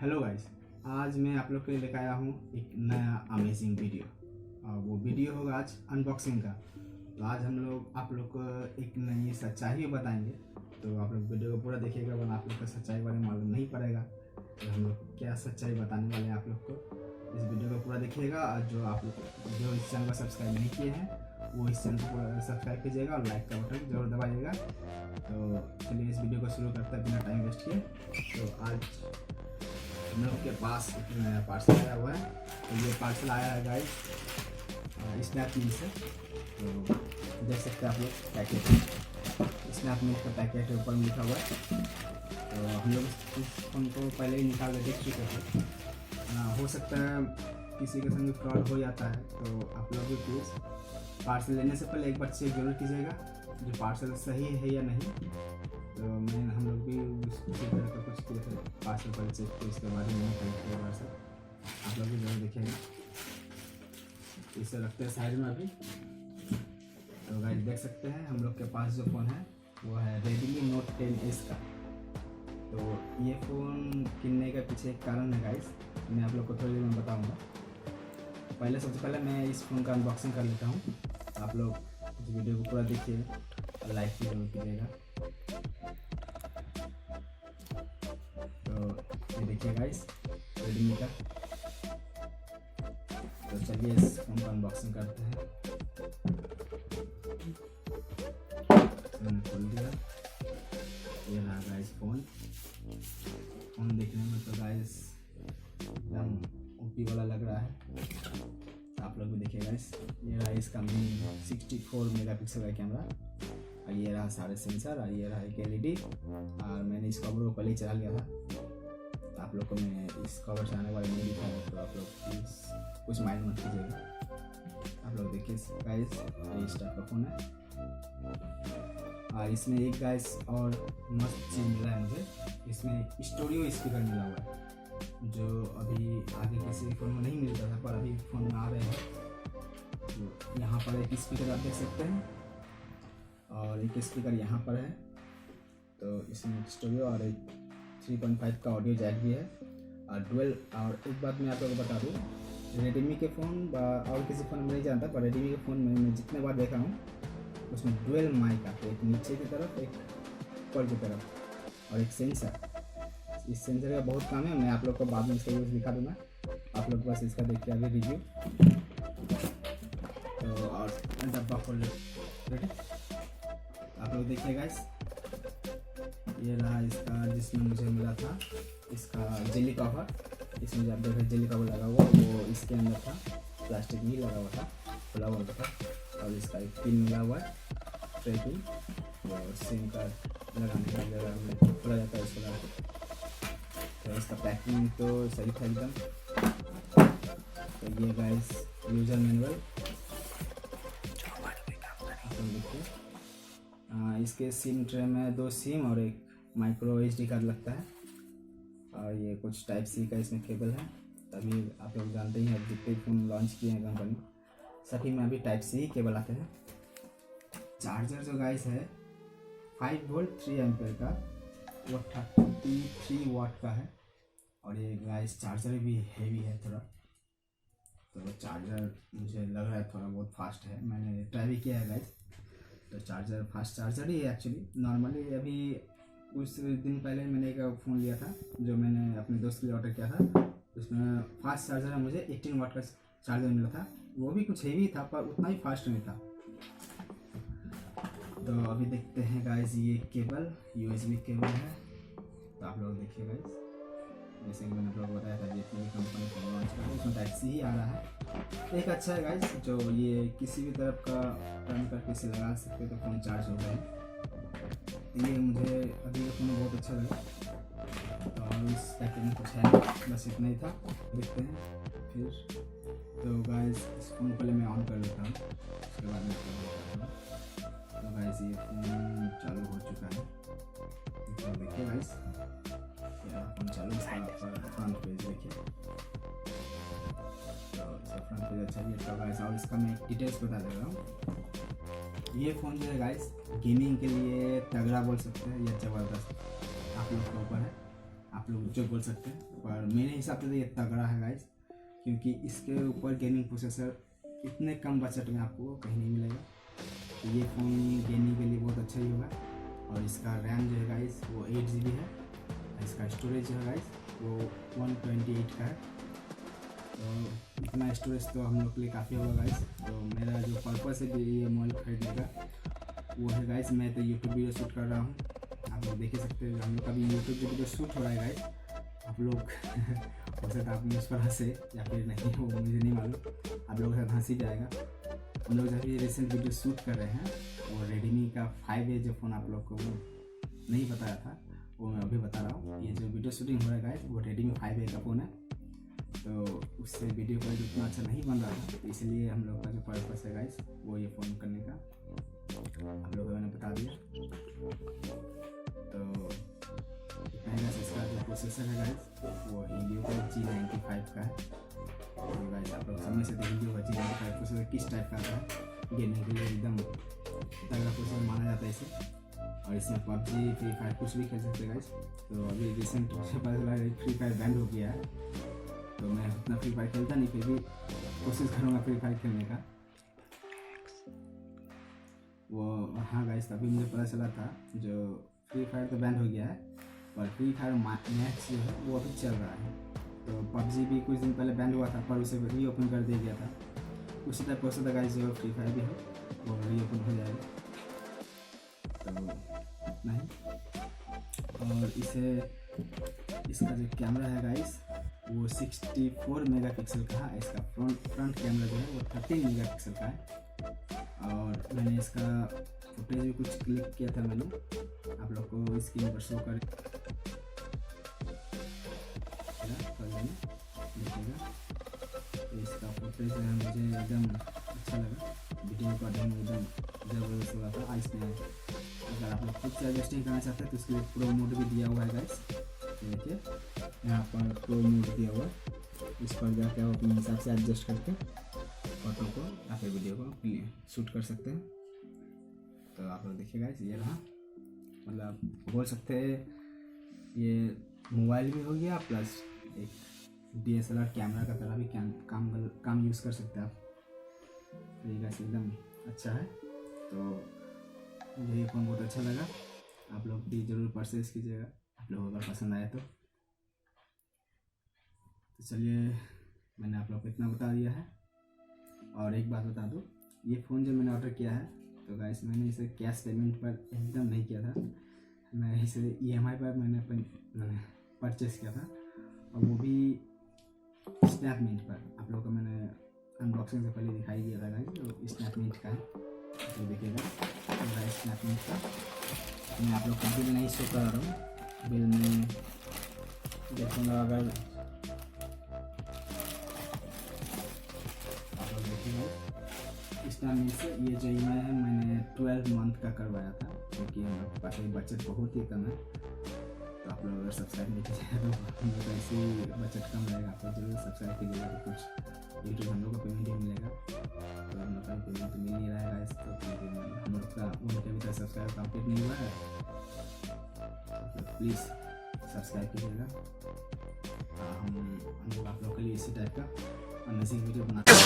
Hello guys, आज मैं आप लोग के लिए लेकर आया हूँ एक नया अमेजिंग वीडियो। और वो वीडियो होगा आज अनबॉक्सिंग का। तो आज हम लोग आप लोग को एक नई सच्चाई बताएंगे। तो आप लोग वीडियो को पूरा देखिएगा, वरना आप लोग को सच्चाई बारे में मालूम नहीं पड़ेगा। तो हम लोग क्या सच्चाई बताने वाले हैं आप लोग को, इस वीडियो को पूरा देखिएगा। और जो आप लोग जो इस चैनल को सब्सक्राइब नहीं किए हैं वो इस चैनल को पूरा सब्सक्राइब कीजिएगा और लाइक का बटन जरूर दबाइएगा। तो चलिए इस वीडियो को शुरू करते हैं बिना टाइम वेस्ट किए। तो आज हम लोग के पास एक नया पार्सल आया हुआ है। तो ये पार्सल आया है गाइस स्नैपडील से। तो देख सकते हैं आप लोग पैकेट, स्नैपडील का पैकेट ऊपर में लिखा हुआ है। तो हम लोग इस फोन को पहले ही निकाल के देख चुके थे। हो सकता है किसी के संग फ्रॉड हो जाता है, तो आप लोग भी प्लीज़ पार्सल लेने से पहले एक बार चेक जरूर कीजिएगा जो पार्सल सही है या नहीं। तो हम लोग भी उसी तरह का कुछ किए थे, पार्सल पर चेक किए, इसके बाद मैंने कलेक्ट किया पार्सल। आप लोग भी जरूर देखेंगे। इसे रखते हैं साइड में अभी। तो गाइस देख सकते हैं हम लोग के पास जो फ़ोन है वो है Redmi Note 10S का। तो ये फ़ोन किनने के पीछे एक कारण है गाइस, मैं आप लोग को थोड़ी देर में बताऊँगा। सबसे पहले मैं इस फ़ोन का अनबॉक्सिंग कर लेता हूँ। आप लोग इस वीडियो को पूरा देखिए और लाइक भी जरूर कीजिएगा। तो ये देखिए गाइस रेडमी का। तो चलिए इस फोन का अनबॉक्सिंग करते हैं। मैंने खोल दिया, ये रहा गाइस फ़ोन देखने में तो गाइस एकदम ओपी वाला लग रहा है। आप लोग भी देखिए गाइस, ये रहा इसका मेन 64 मेगापिक्सल का कैमरा, और ये रहा सारे सेंसर, और ये रहा एक LED। और मैंने इस कवर को पहले ही चला लिया था। तो आप लोग को मैं इस कवर चलाने वाले नहीं दिखाया, तो आप लोग प्लीज़ कुछ माइंड मत कीजिएगा। आप लोग देखिए गाइस, ये इस टाइप का फ़ोन है। और इसमें एक गाइस और मस्त चीज़ मिला है मुझे, इसमें स्टूडियो स्पीकर मिला हुआ है, जो अभी आगे किसी फ़ोन में नहीं मिलता था, पर अभी फ़ोन में आ रहे हैं। तो यहाँ पर एक स्पीकर आप देख सकते हैं, और एक स्पीकर यहाँ पर है। तो इसमें स्टूडियो और एक 3.5 का ऑडियो जैक भी है, और डुअल। और एक बात मैं आप लोगों को बता दूँ, रेडमी के फ़ोन और किसी फ़ोन में नहीं जानता, पर रेडमी के फ़ोन में मैं जितने बार देखा हूँ उसमें डुअल माइक आते हैं, एक नीचे की तरफ एक ऊपर की तरफ, और एक सेंसर। इस सेंसर का बहुत काम है, मैं आप लोग को बाद में इसका यूज़ दिखा दूँगा। आप लोग बस इसका देखिए अभी रिव्यू। तो और डब्बा खोल रेडी, आप लोग देखिए गाइस, ये रहा इसका जिसमें मुझे मिला था इसका जेली कवर। इसमें जब देखो जेली कवर लगा हुआ, वो इसके अंदर था, प्लास्टिक नहीं लगा हुआ था, खुला हुआ था। और इसका एक पिन मिला हुआ है, ट्रे पिन, और सिम कार्ड लगाने का जगह में खुला जाता है इसको लगा। तो इसका पैकिंग तो सही था एकदम। तो ये गाइस यूज़र मैनुअल देखिए। इसके सिम ट्रे में 2 सिम और एक माइक्रो SD कार्ड लगता है, और ये कुछ टाइप C का इसमें केबल है। तभी आप लोग जानते ही हैं, जितने फ़ोन लॉन्च किए हैं कंपनी सभी में अभी टाइप C ही केबल आते हैं। चार्जर जो गाइस है 5 वोल्ट 3 एम्पेयर का, वो 33 वाट का है। और ये गाइस चार्जर भी हेवी है थोड़ा, तो चार्जर मुझे लग रहा है थोड़ा बहुत फास्ट है। मैंने ट्राई भी किया है गाइस, तो चार्जर फास्ट चार्जर ही है एक्चुअली। नॉर्मली अभी कुछ दिन पहले मैंने एक फ़ोन लिया था जो मैंने अपने दोस्त के लिए ऑर्डर किया था, उसमें फास्ट चार्जर है, मुझे 18 वाट का चार्जर मिला था। वो भी कुछ हेवी था, पर उतना ही फास्ट नहीं था। तो अभी देखते हैं गाइस, ये केबल USB केबल है। तो आप लोग देखिए गाइस, जैसे कि मैंने आप लोग बताया था, जितनी भी कंपनी फ़ोन लॉन्च करते हैं उसमें टाइप C ही आ रहा है। एक अच्छा है गाइस, जो ये किसी भी तरफ का टर्न करके इसे लगा सकते तो फ़ोन चार्ज हो गए। ये मुझे अभी ये फ़ोन बहुत अच्छा लगा। तो इस पैकेज में कुछ है, बस इतना ही था। देखते हैं फिर। तो गाइस इस फ़ोन को पहले मैं ऑन कर लेता हूँ, उसके बाद मैं करता हूँ। तो गाइस ये फ़ोन चालू हो चुका है, तो देखिए गाइस फ़ोन चालू। इसका फ्रंट पेज देखिए, तो इसका फ्रंट पेज अच्छा ही है गाइस। और इसका मैं डिटेल्स बता दे रहा हूँ। ये फ़ोन जो है गाइस गेमिंग के लिए तगड़ा बोल सकते हैं, ये ज़बरदस्त आप लोग के ऊपर है। आप लोग जो बोल सकते हैं, पर मेरे हिसाब से तो ये तगड़ा है गाइस, क्योंकि इसके ऊपर गेमिंग प्रोसेसर इतने कम बजट में आपको कहीं नहीं मिलेगा। तो ये फ़ोन गेमिंग के लिए बहुत अच्छा ही होगा। और इसका रैम जो है गाइस वो 8 GB है। इसका स्टोरेज जो है गाइस वो 128 का है। तो इतना स्टोरेज तो हम लोग के लिए काफ़ी होगा गाइस। तो मेरा जो पर्पस है ये मोबाइल खरीदने का वो है गाइस, मैं तो यूट्यूब वीडियो शूट कर रहा हूँ। आप लोग देख ही सकते हैं हम लोग का भी यूट्यूब वीडियो शूट हो रहा है गाइस। आप लोग हो सकता है आप मुझ पर हंसे या फिर नहीं, वो मुझे नहीं मालूम, आप लोगों के साथ हंसी भी आएगा। हम लोग जब ये रिसेंट वीडियो शूट कर रहे हैं वो रेडमी का 5A जो फ़ोन आप लोग को वो नहीं बताया था वो मैं अभी बता रहा हूँ। ये जो वीडियो शूटिंग हो रहा है गाइस वो रेडमी 5A का फ़ोन है। तो उससे वीडियो क्वालिटी उतना अच्छा नहीं बन रहा था, तो इसलिए हम लोग का जो पर्पस है गाइस वो ये फ़ोन करने का आप लोगों को मैंने बता दिया। तो गाइस इसका जो प्रोसेसर है गाइस वो हीलियो का G95 का है। तो गाइस आप लोग समय से देख लीजिए होगा G95 प्रोसेसर किस टाइप का आता है। गेमिंग के लिए एकदम तगड़ा प्रोसेसर माना जाता है इसे। और इसमें PUBG, फ्री फायर कुछ भी खेल सकते हैं गाइस। तो अभी रिसेंट मुझे पता चला फ्री फायर बैन हो गया है, तो मैं उतना फ्री फायर खेलता नहीं, फिर भी कोशिश करूँगा फ्री फायर खेलने का। वो हाँ गाइस अभी मुझे पता चला था जो फ्री फायर तो बैन हो गया है, पर फ्री फायर मैच जो है वो अभी चल रहा है। तो PUBG भी कुछ दिन पहले बैन हुआ था, पर उसे री ओपन कर दिया गया था। उसी टाइप प्रोसेस था गाइस जो फ्री फायर भी है वो री ओपन हो जाएगा। तो नहीं, और इसका जो कैमरा है गाइस वो 64 मेगापिक्सल का है। इसका फ्रंट कैमरा जो है वो 13 मेगापिक्सल का है। और मैंने इसका फुटेज भी कुछ क्लिक किया था मैंने, आप लोग को स्क्रीन पर शो कर देखिएगा। तो इसका फुटेज जो है मुझे एकदम अच्छा लगा, वीडियो रिकॉर्डिंग एकदम ज़बरदस्त हुआ था। इसमें अगर आप लोग खुद से एडजस्टिंग करना चाहते हैं तो उसके लिए प्रो मोड भी दिया हुआ है गाइस। देखिए यहाँ पर प्रो मोड दिया हुआ है, इस पर जाकर आप अपने हिसाब से एडजस्ट करके फोटो को या फिर वीडियो को शूट कर सकते हैं। तो आप लोग देखिए गाइस ये रहा, मतलब बोल सकते हैं ये मोबाइल भी हो गया प्लस एक DSLR कैमरा का तरह भी काम यूज़ कर सकते हैं आप। ये गाइस एकदम अच्छा है। तो मुझे ये फ़ोन बहुत अच्छा लगा, आप लोग भी ज़रूर परचेज कीजिएगा आप लोगों को पसंद आया तो चलिए मैंने आप लोग को इतना बता दिया है। और एक बात बता दूँ, ये फ़ोन जो मैंने ऑर्डर किया है तो गाइस मैंने इसे कैश पेमेंट पर एकदम नहीं किया था, मैं इसे EMI पर मैंने परचेस किया था, और वो भी स्नैपमिंट पर। आप लोगों को मैंने अनबॉक्सिंग से पहले दिखाई दिया था गाइस, तो स्नैपमिंट का है, तो देखिएगा स्नैपमिंट का। मैं आप लोग को बिल नहीं शो कर रहा हूँ, बिल में देखूँगा अगर स्नैपमिंट से ये जो EMI है मैंने 12 मंथ का करवाया था, क्योंकि हमारे पास बजट बहुत ही कम है। तो आप लोग अगर सब्सक्राइब नहीं कीजिएगा तो हम लोग का ऐसे ही बजट कम रहेगा, आप लोग जरूर सब्सक्राइब कीजिएगा, तो कुछ यूट्यूब हम लोग को पेमेंट ही मिलेगा। तो हम लोग का पेमेंट मिल नहीं रहा है तो हम लोग का उनके अभी तक सब्सक्राइब कंप्लीट नहीं हुआ है, तो प्लीज़ सब्सक्राइब कीजिएगा। हम लोग आप लोग के लिए इसी टाइप का अमेजिंग वीडियो बनाते हैं।